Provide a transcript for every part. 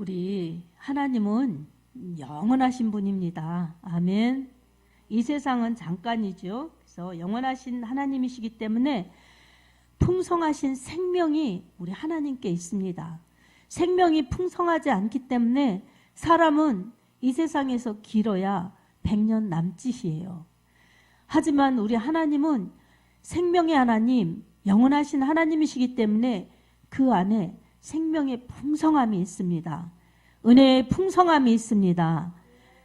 우리 하나님은 영원하신 분입니다. 아멘. 이 세상은 잠깐이죠. 그래서 영원하신 하나님이시기 때문에 풍성하신 생명이 우리 하나님께 있습니다. 생명이 풍성하지 않기 때문에 사람은 이 세상에서 길어야 100년 남짓이에요. 하지만 우리 하나님은 생명의 하나님, 영원하신 하나님이시기 때문에 그 안에 생명의 풍성함이 있습니다. 은혜의 풍성함이 있습니다.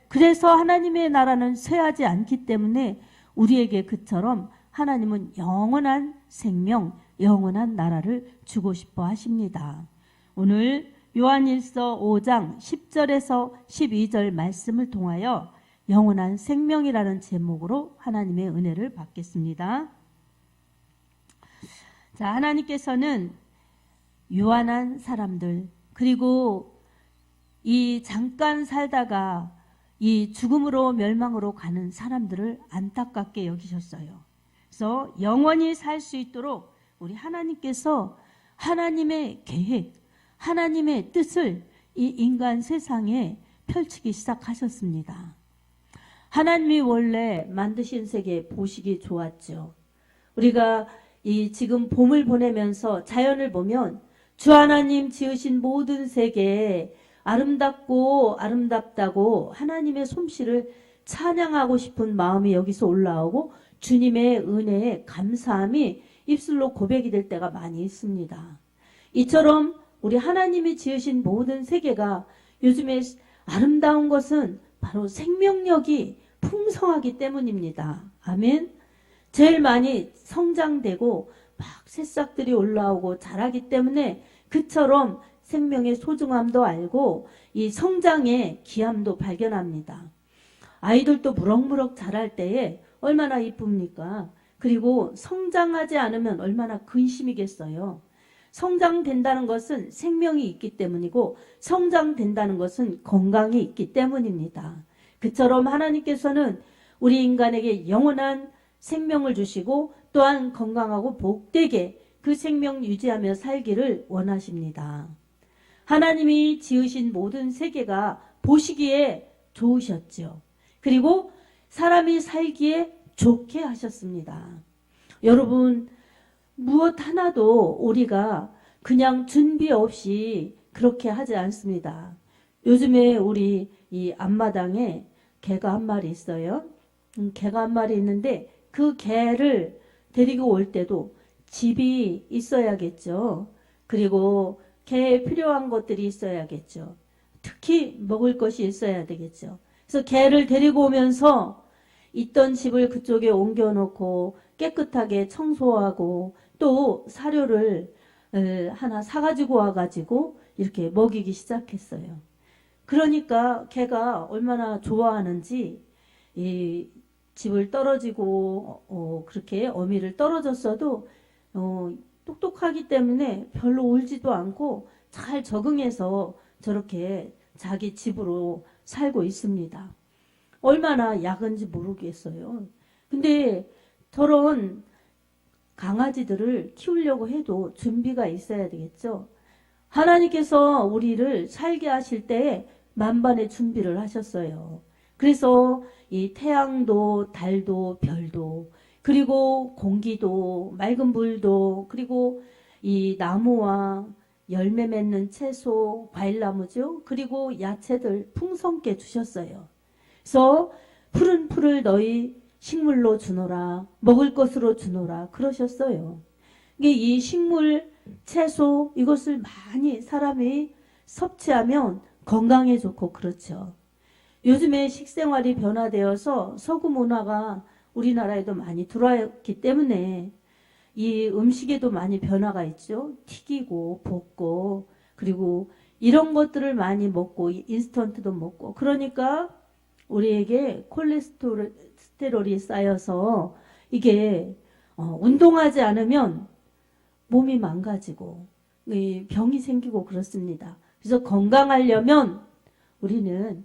그래서 하나님의 나라는 쇠하지 않기 때문에 우리에게 그처럼 하나님은 영원한 생명, 영원한 나라를 주고 싶어 하십니다. 오늘 요한일서 5장 10절에서 12절 말씀을 통하여 영원한 생명이라는 제목으로 하나님의 은혜를 받겠습니다. 자, 하나님께서는 유한한 사람들, 그리고 이 잠깐 살다가 이 죽음으로 멸망으로 가는 사람들을 안타깝게 여기셨어요. 그래서 영원히 살 수 있도록 우리 하나님께서 하나님의 계획, 하나님의 뜻을 이 인간 세상에 펼치기 시작하셨습니다. 하나님이 원래 만드신 세계 보시기 좋았죠. 우리가 이 지금 봄을 보내면서 자연을 보면 주 하나님 지으신 모든 세계에 아름답고 아름답다고 하나님의 솜씨를 찬양하고 싶은 마음이 여기서 올라오고 주님의 은혜에 감사함이 입술로 고백이 될 때가 많이 있습니다. 이처럼 우리 하나님이 지으신 모든 세계가 요즘에 아름다운 것은 바로 생명력이 풍성하기 때문입니다. 아멘. 제일 많이 성장되고 막 새싹들이 올라오고 자라기 때문에 그처럼 생명의 소중함도 알고 이 성장의 귀함도 발견합니다. 아이들도 무럭무럭 자랄 때에 얼마나 이쁩니까? 그리고 성장하지 않으면 얼마나 근심이겠어요. 성장된다는 것은 생명이 있기 때문이고 성장된다는 것은 건강이 있기 때문입니다. 그처럼 하나님께서는 우리 인간에게 영원한 생명을 주시고 또한 건강하고 복되게 그 생명 유지하며 살기를 원하십니다. 하나님이 지으신 모든 세계가 보시기에 좋으셨죠. 그리고 사람이 살기에 좋게 하셨습니다. 여러분, 무엇 하나도 우리가 그냥 준비 없이 그렇게 하지 않습니다. 요즘에 우리 이 앞마당에 개가 한 마리 있어요. 개가 한 마리 있는데 그 개를 데리고 올 때도 집이 있어야겠죠. 그리고 개에 필요한 것들이 있어야겠죠. 특히 먹을 것이 있어야 되겠죠. 그래서 개를 데리고 오면서 있던 집을 그쪽에 옮겨놓고 깨끗하게 청소하고 또 사료를 하나 사가지고 와가지고 이렇게 먹이기 시작했어요. 그러니까 개가 얼마나 좋아하는지 이 집을 떨어지고 그렇게 어미를 떨어졌어도 똑똑하기 때문에 별로 울지도 않고 잘 적응해서 저렇게 자기 집으로 살고 있습니다. 얼마나 약은지 모르겠어요. 근데 저런 강아지들을 키우려고 해도 준비가 있어야 되겠죠. 하나님께서 우리를 살게 하실 때에 만반의 준비를 하셨어요. 그래서 이 태양도 달도 별도 그리고 공기도 맑은 물도 그리고 이 나무와 열매 맺는 채소 과일나무죠. 그리고 야채들 풍성게 주셨어요. 그래서 푸른 풀을 너희 식물로 주노라 먹을 것으로 주노라 그러셨어요. 이 식물 채소 이것을 많이 사람이 섭취하면 건강에 좋고 그렇죠. 요즘에 식생활이 변화되어서 서구 문화가 우리나라에도 많이 들어왔기 때문에 이 음식에도 많이 변화가 있죠. 튀기고 볶고 그리고 이런 것들을 많이 먹고 인스턴트도 먹고 그러니까 우리에게 콜레스테롤이 쌓여서 이게 운동하지 않으면 몸이 망가지고 병이 생기고 그렇습니다. 그래서 건강하려면 우리는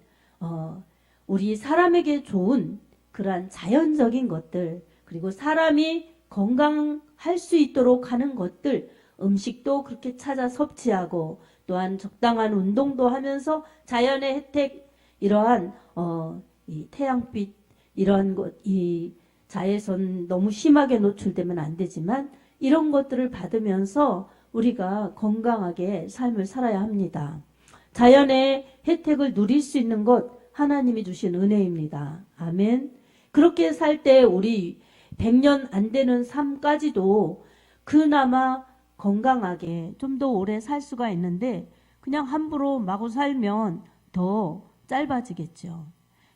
우리 사람에게 좋은 그러한 자연적인 것들 그리고 사람이 건강할 수 있도록 하는 것들 음식도 그렇게 찾아 섭취하고 또한 적당한 운동도 하면서 자연의 혜택, 이러한 이 태양빛 이러한 것, 이 자외선 너무 심하게 노출되면 안 되지만 이런 것들을 받으면서 우리가 건강하게 삶을 살아야 합니다. 자연의 혜택을 누릴 수 있는 것 하나님이 주신 은혜입니다. 아멘. 그렇게 살 때 우리 100년 안 되는 삶까지도 그나마 건강하게 좀 더 오래 살 수가 있는데 그냥 함부로 마구 살면 더 짧아지겠죠.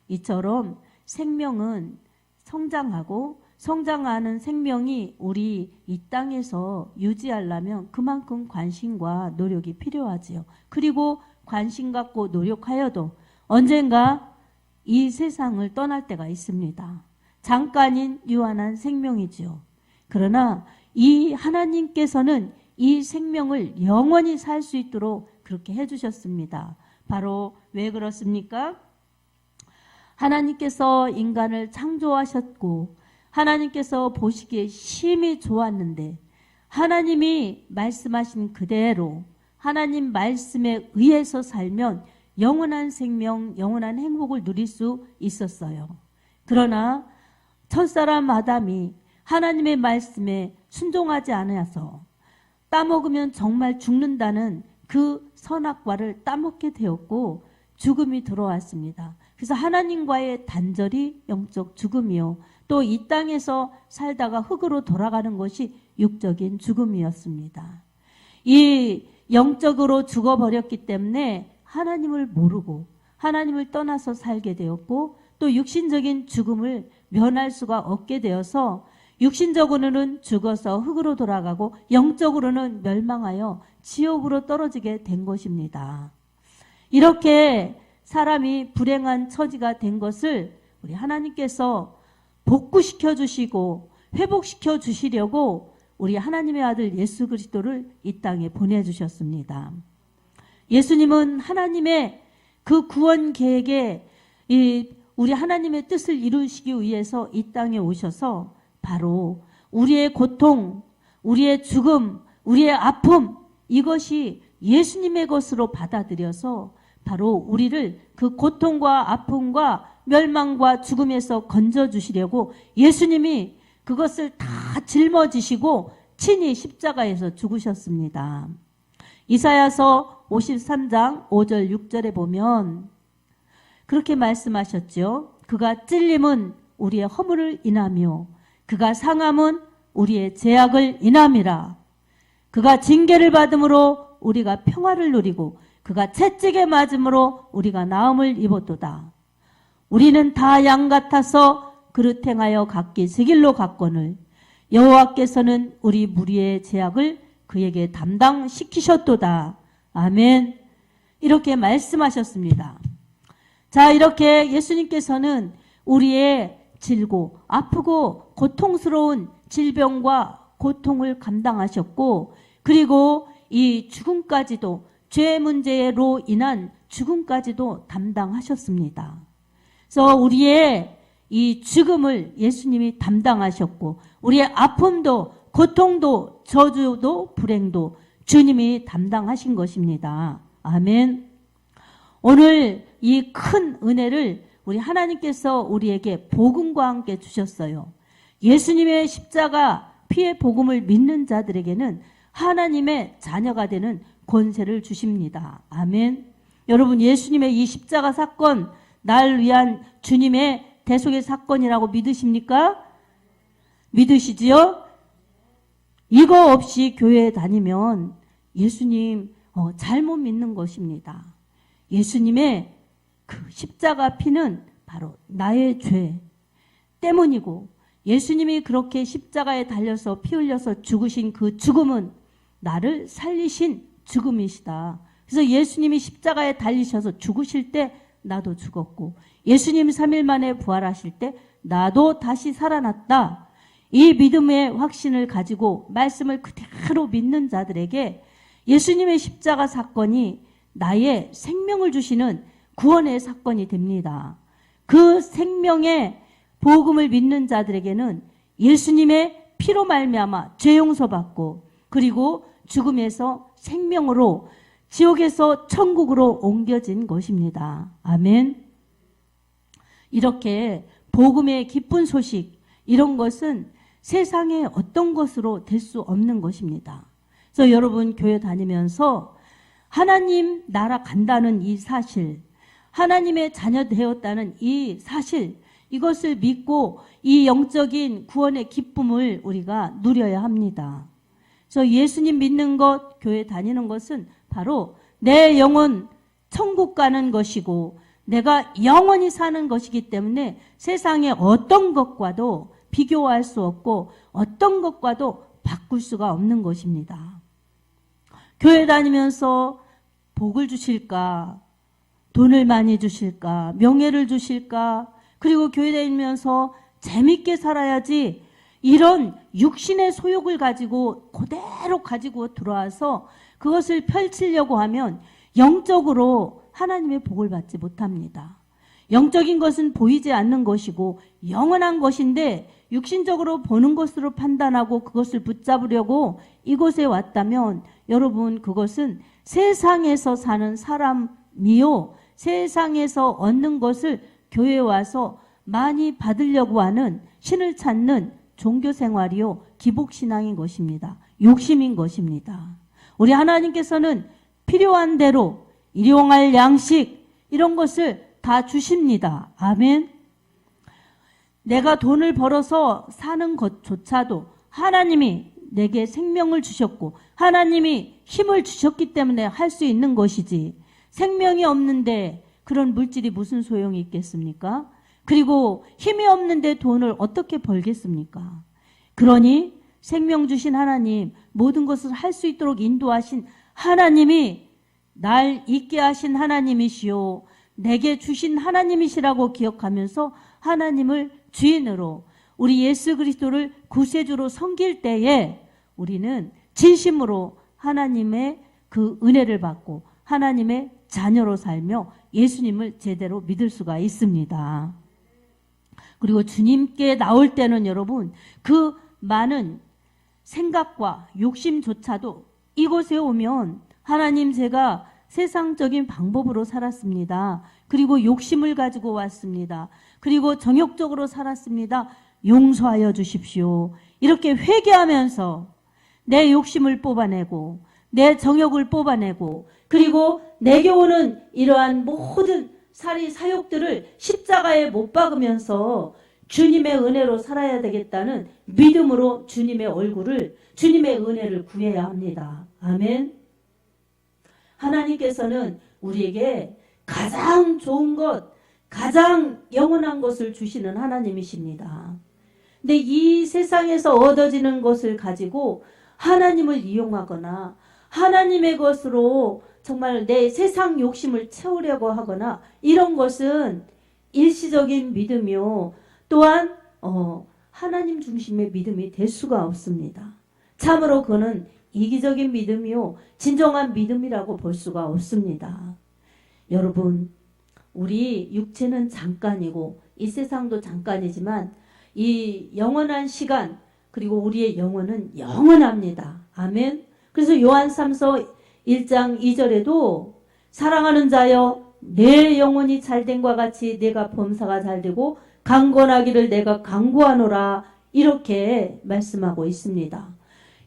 이처럼 생명은 성장하고 성장하는 생명이 우리 이 땅에서 유지하려면 그만큼 관심과 노력이 필요하지요. 그리고 관심 갖고 노력하여도 언젠가 이 세상을 떠날 때가 있습니다. 잠깐인 유한한 생명이지요. 그러나 이 하나님께서는 이 생명을 영원히 살 수 있도록 그렇게 해주셨습니다. 바로 왜 그렇습니까? 하나님께서 인간을 창조하셨고 하나님께서 보시기에 심히 좋았는데 하나님이 말씀하신 그대로 하나님 말씀에 의해서 살면 영원한 생명, 영원한 행복을 누릴 수 있었어요. 그러나 첫사람 아담이 하나님의 말씀에 순종하지 않아서 따먹으면 정말 죽는다는 그 선악과를 따먹게 되었고 죽음이 들어왔습니다. 그래서 하나님과의 단절이 영적 죽음이요. 또 이 땅에서 살다가 흙으로 돌아가는 것이 육적인 죽음이었습니다. 이 영적으로 죽어버렸기 때문에 하나님을 모르고 하나님을 떠나서 살게 되었고 또 육신적인 죽음을 면할 수가 없게 되어서 육신적으로는 죽어서 흙으로 돌아가고 영적으로는 멸망하여 지옥으로 떨어지게 된 것입니다. 이렇게 사람이 불행한 처지가 된 것을 우리 하나님께서 복구시켜 주시고 회복시켜 주시려고 우리 하나님의 아들 예수 그리스도를 이 땅에 보내주셨습니다. 예수님은 하나님의 그 구원 계획에 우리 하나님의 뜻을 이루시기 위해서 이 땅에 오셔서 바로 우리의 고통, 우리의 죽음, 우리의 아픔 이것이 예수님의 것으로 받아들여서 바로 우리를 그 고통과 아픔과 멸망과 죽음에서 건져주시려고 예수님이 그것을 다 짊어지시고 친히 십자가에서 죽으셨습니다. 이사야서 53장 5절 6절에 보면 그렇게 말씀하셨죠. 그가 찔림은 우리의 허물을 인하며 그가 상함은 우리의 죄악을 인함이라. 그가 징계를 받음으로 우리가 평화를 누리고 그가 채찍에 맞음으로 우리가 나음을 입었도다. 우리는 다 양 같아서 그릇 행하여 각기 제 길로 갔거늘 여호와께서는 우리 무리의 죄악을 그에게 담당시키셨도다. 아멘. 이렇게 말씀하셨습니다. 자, 이렇게 예수님께서는 우리의 질고 아프고 고통스러운 질병과 고통을 감당하셨고 그리고 이 죽음까지도 죄 문제로 인한 죽음까지도 담당하셨습니다. 그래서 우리의 이 죽음을 예수님이 담당하셨고 우리의 아픔도 고통도 저주도 불행도 주님이 담당하신 것입니다. 아멘. 오늘 이 큰 은혜를 우리 하나님께서 우리에게 복음과 함께 주셨어요. 예수님의 십자가 피의 복음을 믿는 자들에게는 하나님의 자녀가 되는 권세를 주십니다. 아멘. 여러분 예수님의 이 십자가 사건 날 위한 주님의 대속의 사건이라고 믿으십니까? 믿으시지요? 이거 없이 교회에 다니면 예수님 잘못 믿는 것입니다. 예수님의 그 십자가 피는 바로 나의 죄 때문이고 예수님이 그렇게 십자가에 달려서 피 흘려서 죽으신 그 죽음은 나를 살리신 죽음이시다. 그래서 예수님이 십자가에 달리셔서 죽으실 때 나도 죽었고 예수님 3일 만에 부활하실 때 나도 다시 살아났다. 이 믿음의 확신을 가지고 말씀을 그대로 믿는 자들에게 예수님의 십자가 사건이 나의 생명을 주시는 구원의 사건이 됩니다. 그 생명의 복음을 믿는 자들에게는 예수님의 피로 말미암아 죄 용서받고 그리고 죽음에서 생명으로 지옥에서 천국으로 옮겨진 것입니다. 아멘. 이렇게 복음의 기쁜 소식, 이런 것은 세상의 어떤 것으로 될 수 없는 것입니다. 그래서 여러분 교회 다니면서 하나님 나라 간다는 이 사실, 하나님의 자녀 되었다는 이 사실, 이것을 믿고 이 영적인 구원의 기쁨을 우리가 누려야 합니다. 그래서 예수님 믿는 것, 교회 다니는 것은 바로 내 영혼 천국 가는 것이고 내가 영원히 사는 것이기 때문에 세상의 어떤 것과도 비교할 수 없고 어떤 것과도 바꿀 수가 없는 것입니다. 교회 다니면서 복을 주실까? 돈을 많이 주실까? 명예를 주실까? 그리고 교회 다니면서 재밌게 살아야지, 이런 육신의 소욕을 가지고 그대로 가지고 들어와서 그것을 펼치려고 하면 영적으로 하나님의 복을 받지 못합니다. 영적인 것은 보이지 않는 것이고 영원한 것인데 육신적으로 보는 것으로 판단하고 그것을 붙잡으려고 이곳에 왔다면 여러분, 그것은 세상에서 사는 사람이요, 세상에서 얻는 것을 교회에 와서 많이 받으려고 하는, 신을 찾는 종교생활이요 기복신앙인 것입니다. 욕심인 것입니다. 우리 하나님께서는 필요한 대로 일용할 양식, 이런 것을 다 주십니다. 아멘. 내가 돈을 벌어서 사는 것조차도 하나님이 내게 생명을 주셨고 하나님이 힘을 주셨기 때문에 할 수 있는 것이지, 생명이 없는데 그런 물질이 무슨 소용이 있겠습니까? 그리고 힘이 없는데 돈을 어떻게 벌겠습니까? 그러니 생명 주신 하나님, 모든 것을 할 수 있도록 인도하신 하나님이 날 있게 하신 하나님이시요 내게 주신 하나님이시라고 기억하면서 하나님을 주인으로, 우리 예수 그리스도를 구세주로 섬길 때에 우리는 진심으로 하나님의 그 은혜를 받고 하나님의 자녀로 살며 예수님을 제대로 믿을 수가 있습니다. 그리고 주님께 나올 때는 여러분, 그 많은 생각과 욕심조차도 이곳에 오면 하나님, 제가 세상적인 방법으로 살았습니다. 그리고 욕심을 가지고 왔습니다. 그리고 정욕적으로 살았습니다. 용서하여 주십시오. 이렇게 회개하면서 내 욕심을 뽑아내고 내 정욕을 뽑아내고 그리고 내게 오는 이러한 모든 살이 사욕들을 십자가에 못 박으면서 주님의 은혜로 살아야 되겠다는 믿음으로 주님의 얼굴을, 주님의 은혜를 구해야 합니다. 아멘. 하나님께서는 우리에게 가장 좋은 것, 가장 영원한 것을 주시는 하나님이십니다. 근데 이 세상에서 얻어지는 것을 가지고 하나님을 이용하거나 하나님의 것으로 정말 내 세상 욕심을 채우려고 하거나 이런 것은 일시적인 믿음이요, 또한 하나님 중심의 믿음이 될 수가 없습니다. 참으로 그는 이기적인 믿음이요 진정한 믿음이라고 볼 수가 없습니다. 여러분, 우리 육체는 잠깐이고 이 세상도 잠깐이지만 이 영원한 시간, 그리고 우리의 영혼은 영원합니다. 아멘. 그래서 요한 3서 1장 2절에도 사랑하는 자여, 내 영혼이 잘됨과 같이 내가 범사가 잘되고 강건하기를 내가 강구하노라, 이렇게 말씀하고 있습니다.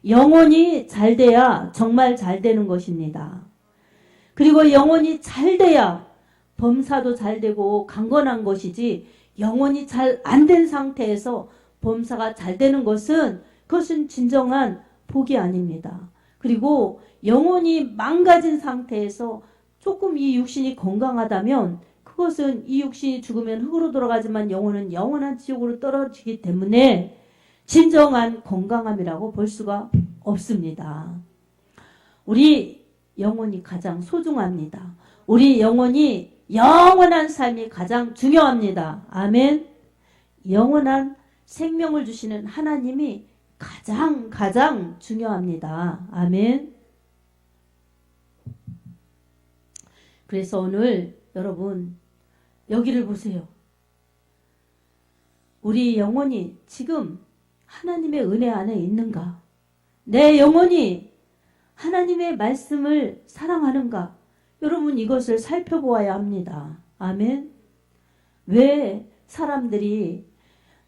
영혼이 잘돼야 정말 잘되는 것입니다. 그리고 영혼이 잘돼야 범사도 잘되고 강건한 것이지, 영혼이 잘 안 된 상태에서 범사가 잘되는 것은, 그것은 진정한 복이 아닙니다. 그리고 영혼이 망가진 상태에서 조금 이 육신이 건강하다면 그것은 이 육신이 죽으면 흙으로 돌아가지만 영혼은 영원한 지옥으로 떨어지기 때문에 진정한 건강함이라고 볼 수가 없습니다. 우리 영혼이 가장 소중합니다. 우리 영혼이 영원한 삶이 가장 중요합니다. 아멘. 영원한 생명을 주시는 하나님이 가장 중요합니다. 아멘. 그래서 오늘 여러분 여기를 보세요. 우리 영혼이 지금 하나님의 은혜 안에 있는가? 내 영혼이 하나님의 말씀을 사랑하는가? 여러분 이것을 살펴보아야 합니다. 아멘. 왜 사람들이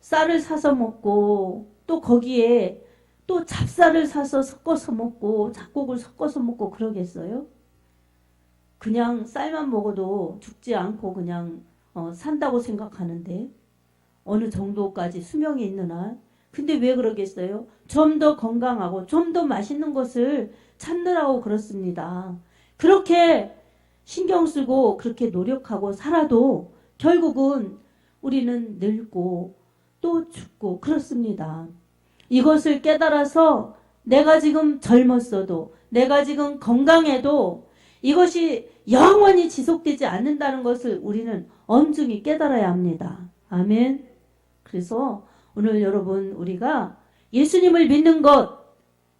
쌀을 사서 먹고 또 거기에 또 잡쌀을 사서 섞어서 먹고 잡곡을 섞어서 먹고 그러겠어요? 그냥 쌀만 먹어도 죽지 않고 그냥 산다고 생각하는데 어느 정도까지 수명이 있는 한. 근데 왜 그러겠어요? 좀 더 건강하고 좀 더 맛있는 것을 찾느라고 그렇습니다. 그렇게 신경 쓰고 그렇게 노력하고 살아도 결국은 우리는 늙고 또 죽고 그렇습니다. 이것을 깨달아서 내가 지금 젊었어도 내가 지금 건강해도 이것이 영원히 지속되지 않는다는 것을 우리는 엄중히 깨달아야 합니다. 아멘. 그래서 오늘 여러분 우리가 예수님을 믿는 것,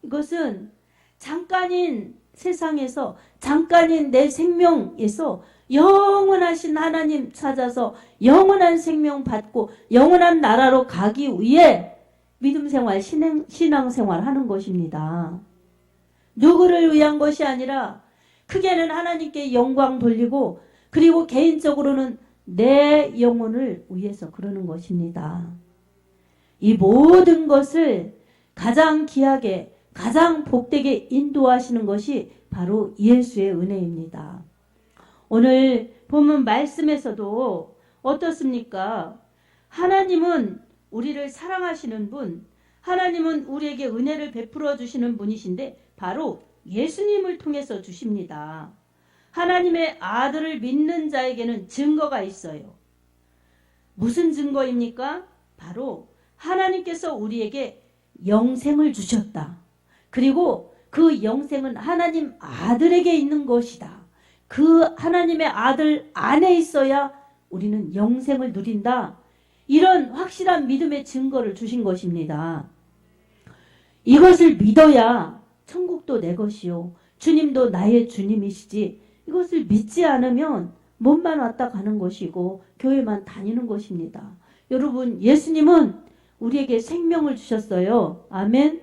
이것은 잠깐인 세상에서 잠깐인 내 생명에서 영원하신 하나님 찾아서 영원한 생명 받고 영원한 나라로 가기 위해 믿음 생활, 신앙 생활 하는 것입니다. 누구를 위한 것이 아니라 크게는 하나님께 영광 돌리고 그리고 개인적으로는 내 영혼을 위해서 그러는 것입니다. 이 모든 것을 가장 귀하게 가장 복되게 인도하시는 것이 바로 예수의 은혜입니다. 오늘 본문 말씀에서도 어떻습니까? 하나님은 우리를 사랑하시는 분, 하나님은 우리에게 은혜를 베풀어 주시는 분이신데 바로 예수님을 통해서 주십니다. 하나님의 아들을 믿는 자에게는 증거가 있어요. 무슨 증거입니까? 바로 하나님께서 우리에게 영생을 주셨다. 그리고 그 영생은 하나님 아들에게 있는 것이다. 그 하나님의 아들 안에 있어야 우리는 영생을 누린다. 이런 확실한 믿음의 증거를 주신 것입니다. 이것을 믿어야 천국도 내 것이요 주님도 나의 주님이시지, 이것을 믿지 않으면 몸만 왔다 가는 것이고 교회만 다니는 것입니다. 여러분, 예수님은 우리에게 생명을 주셨어요. 아멘.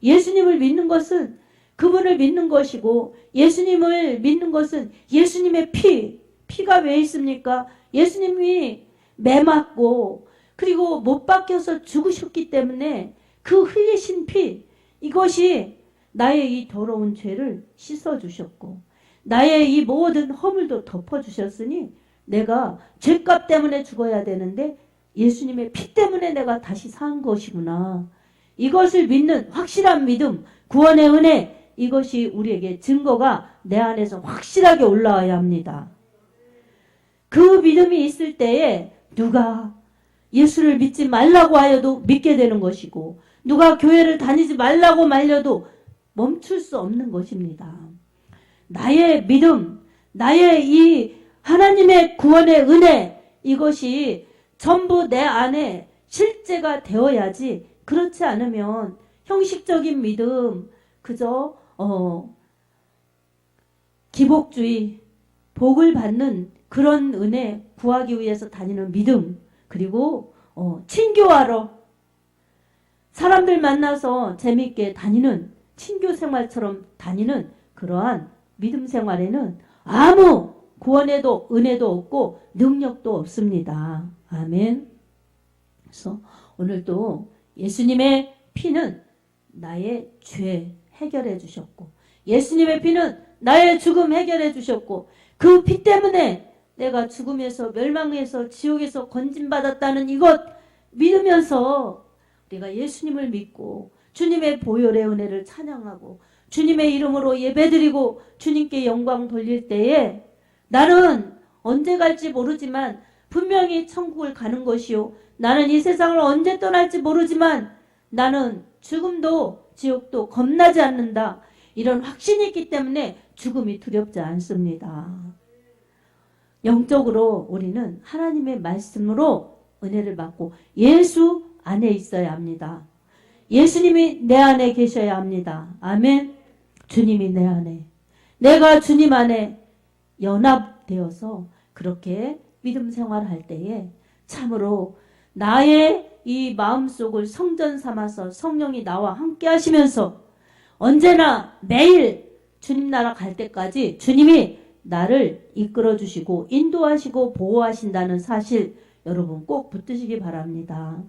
예수님을 믿는 것은 그분을 믿는 것이고, 예수님을 믿는 것은 예수님의 피가 왜 있습니까? 예수님이 매 맞고 그리고 못 박혀서 죽으셨기 때문에 그 흘리신 피, 이것이 나의 이 더러운 죄를 씻어주셨고 나의 이 모든 허물도 덮어주셨으니 내가 죄값 때문에 죽어야 되는데 예수님의 피 때문에 내가 다시 산 것이구나. 이것을 믿는 확실한 믿음, 구원의 은혜, 이것이 우리에게 증거가 내 안에서 확실하게 올라와야 합니다. 그 믿음이 있을 때에 누가 예수를 믿지 말라고 하여도 믿게 되는 것이고 누가 교회를 다니지 말라고 말려도 멈출 수 없는 것입니다. 나의 믿음, 나의 이 하나님의 구원의 은혜, 이것이 전부 내 안에 실제가 되어야지, 그렇지 않으면 형식적인 믿음, 그저 기복주의, 복을 받는 그런 은혜 구하기 위해서 다니는 믿음, 그리고 친교하러 사람들 만나서 재미있게 다니는 친교 생활처럼 다니는 그러한 믿음 생활에는 아무 구원에도 은혜도 없고 능력도 없습니다. 아멘. 그래서 오늘도 예수님의 피는 나의 죄 해결해 주셨고 예수님의 피는 나의 죽음 해결해 주셨고 그 피 때문에 내가 죽음에서 멸망에서 지옥에서 건진받았다는 이것 믿으면서 우리가 예수님을 믿고 주님의 보혈의 은혜를 찬양하고 주님의 이름으로 예배드리고 주님께 영광 돌릴 때에 나는 언제 갈지 모르지만 분명히 천국을 가는 것이요 나는 이 세상을 언제 떠날지 모르지만 나는 죽음도 지옥도 겁나지 않는다. 이런 확신이 있기 때문에 죽음이 두렵지 않습니다. 영적으로 우리는 하나님의 말씀으로 은혜를 받고 예수 안에 있어야 합니다. 예수님이 내 안에 계셔야 합니다. 아멘. 주님이 내 안에, 내가 주님 안에 연합되어서 그렇게 믿음 생활할 때에 참으로 나의 이 마음속을 성전 삼아서 성령이 나와 함께 하시면서 언제나 매일 주님 나라 갈 때까지 주님이 나를 이끌어 주시고 인도하시고 보호하신다는 사실 여러분 꼭 붙드시기 바랍니다.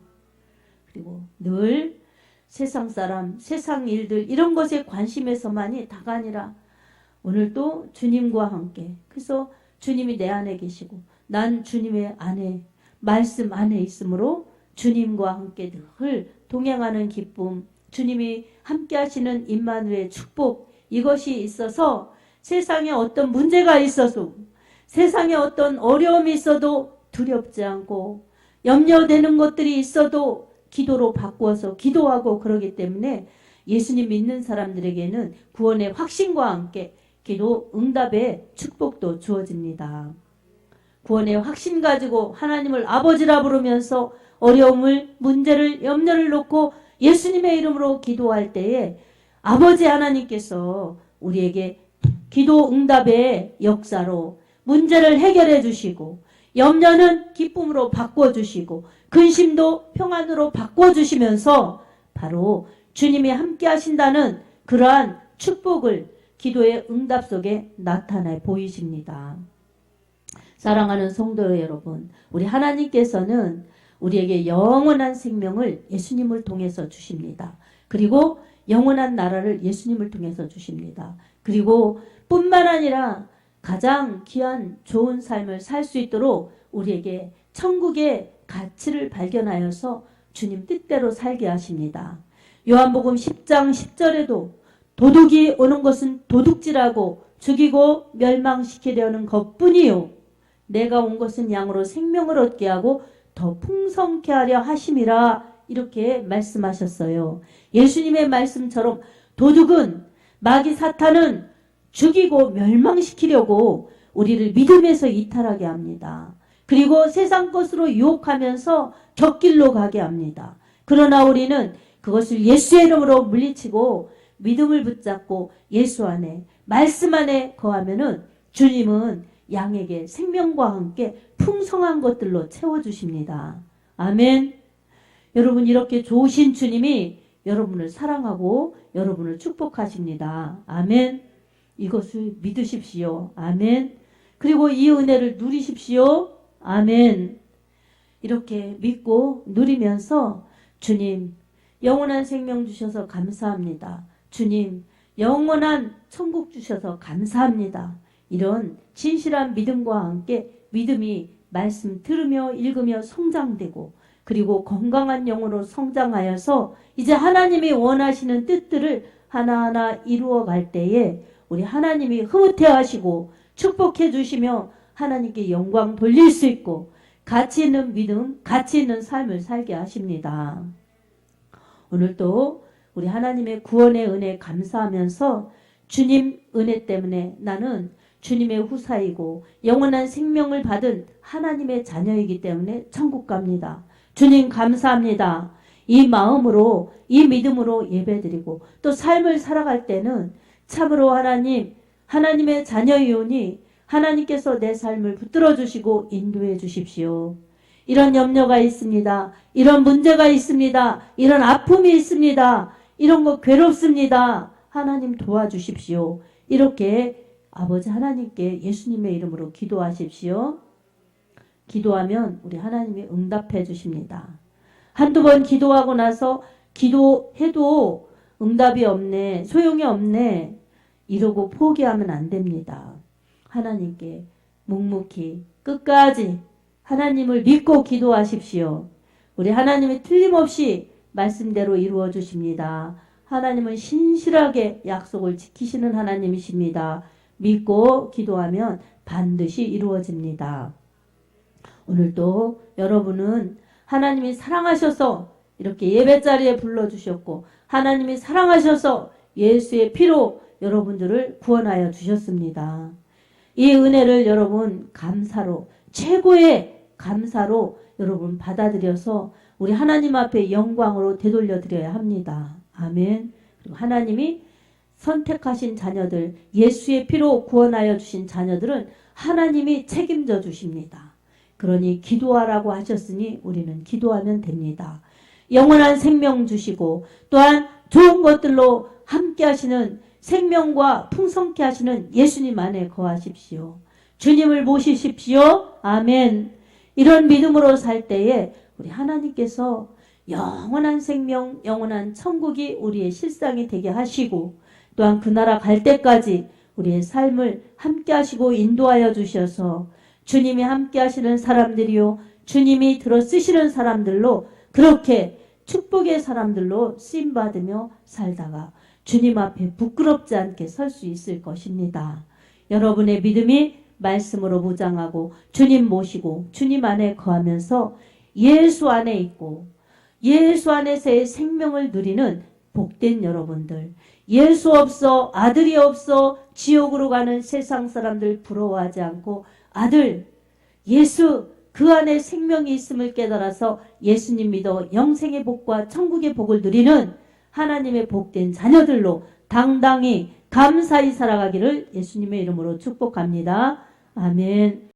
그리고 늘 세상 사람, 세상 일들 이런 것에 관심에서만이 다가 아니라 오늘도 주님과 함께, 그래서 주님이 내 안에 계시고 난 주님의 안에, 말씀 안에 있으므로 주님과 함께 늘 동행하는 기쁨, 주님이 함께 하시는 임마누엘의 축복, 이것이 있어서 세상에 어떤 문제가 있어도, 세상에 어떤 어려움이 있어도 두렵지 않고 염려되는 것들이 있어도 기도로 바꾸어서 기도하고 그러기 때문에 예수님 믿는 사람들에게는 구원의 확신과 함께 기도 응답의 축복도 주어집니다. 구원의 확신 가지고 하나님을 아버지라 부르면서 어려움을, 문제를, 염려를 놓고 예수님의 이름으로 기도할 때에 아버지 하나님께서 우리에게 기도 응답의 역사로 문제를 해결해 주시고 염려는 기쁨으로 바꿔주시고 근심도 평안으로 바꿔주시면서 바로 주님이 함께 하신다는 그러한 축복을 기도의 응답 속에 나타내 보이십니다. 사랑하는 성도 여러분, 우리 하나님께서는 우리에게 영원한 생명을 예수님을 통해서 주십니다. 그리고 영원한 나라를 예수님을 통해서 주십니다. 그리고 뿐만 아니라 가장 귀한 좋은 삶을 살 수 있도록 우리에게 천국의 가치를 발견하여서 주님 뜻대로 살게 하십니다. 요한복음 10장 10절에도 도둑이 오는 것은 도둑질하고 죽이고 멸망시키려는 것뿐이요 내가 온 것은 양으로 생명을 얻게 하고 더 풍성케 하려 하심이라, 이렇게 말씀하셨어요. 예수님의 말씀처럼 도둑은, 마귀 사탄은 죽이고 멸망시키려고 우리를 믿음에서 이탈하게 합니다. 그리고 세상 것으로 유혹하면서 곁길로 가게 합니다. 그러나 우리는 그것을 예수의 이름으로 물리치고 믿음을 붙잡고 예수 안에, 말씀 안에 거하면은 주님은 양에게 생명과 함께 풍성한 것들로 채워주십니다. 아멘. 여러분, 이렇게 좋으신 주님이 여러분을 사랑하고 여러분을 축복하십니다. 아멘. 이것을 믿으십시오. 아멘. 그리고 이 은혜를 누리십시오. 아멘. 이렇게 믿고 누리면서 주님 영원한 생명 주셔서 감사합니다. 주님 영원한 천국 주셔서 감사합니다. 이런 진실한 믿음과 함께 믿음이 말씀 들으며 읽으며 성장되고 그리고 건강한 영으로 성장하여서 이제 하나님이 원하시는 뜻들을 하나하나 이루어 갈 때에 우리 하나님이 흐뭇해 하시고 축복해 주시며 하나님께 영광 돌릴 수 있고 가치 있는 믿음, 가치 있는 삶을 살게 하십니다. 오늘도 우리 하나님의 구원의 은혜에 감사하면서 주님 은혜 때문에 나는 주님의 후사이고 영원한 생명을 받은 하나님의 자녀이기 때문에 천국 갑니다. 주님 감사합니다. 이 마음으로, 이 믿음으로 예배드리고 또 삶을 살아갈 때는 참으로 하나님의 자녀이오니 하나님께서 내 삶을 붙들어 주시고 인도해 주십시오. 이런 염려가 있습니다. 이런 문제가 있습니다. 이런 아픔이 있습니다. 이런 거 괴롭습니다. 하나님 도와주십시오. 이렇게 아버지 하나님께 예수님의 이름으로 기도하십시오. 기도하면 우리 하나님이 응답해 주십니다. 한두 번 기도하고 나서 기도해도 응답이 없네, 소용이 없네 이러고 포기하면 안 됩니다. 하나님께 묵묵히 끝까지 하나님을 믿고 기도하십시오. 우리 하나님이 틀림없이 말씀대로 이루어 주십니다. 하나님은 신실하게 약속을 지키시는 하나님이십니다. 믿고 기도하면 반드시 이루어집니다. 오늘도 여러분은 하나님이 사랑하셔서 이렇게 예배자리에 불러주셨고 하나님이 사랑하셔서 예수의 피로 여러분들을 구원하여 주셨습니다. 이 은혜를 여러분 감사로, 최고의 감사로 여러분 받아들여서 우리 하나님 앞에 영광으로 되돌려 드려야 합니다. 아멘. 그리고 하나님이 선택하신 자녀들, 예수의 피로 구원하여 주신 자녀들은 하나님이 책임져 주십니다. 그러니 기도하라고 하셨으니 우리는 기도하면 됩니다. 영원한 생명 주시고 또한 좋은 것들로 함께 하시는 생명과 풍성케 하시는 예수님 안에 거하십시오. 주님을 모시십시오. 아멘. 이런 믿음으로 살 때에 우리 하나님께서 영원한 생명, 영원한 천국이 우리의 실상이 되게 하시고 또한 그 나라 갈 때까지 우리의 삶을 함께 하시고 인도하여 주셔서 주님이 함께 하시는 사람들이요 주님이 들어 쓰시는 사람들로 그렇게 축복의 사람들로 쓰임받으며 살다가 주님 앞에 부끄럽지 않게 설 수 있을 것입니다. 여러분의 믿음이 말씀으로 무장하고 주님 모시고 주님 안에 거하면서 예수 안에 있고 예수 안에서의 생명을 누리는 복된 여러분들, 예수 없어 아들이 없어 지옥으로 가는 세상 사람들 부러워하지 않고 아들 예수 그 안에 생명이 있음을 깨달아서 예수님 믿어 영생의 복과 천국의 복을 누리는 하나님의 복된 자녀들로 당당히 감사히 살아가기를 예수님의 이름으로 축복합니다. 아멘.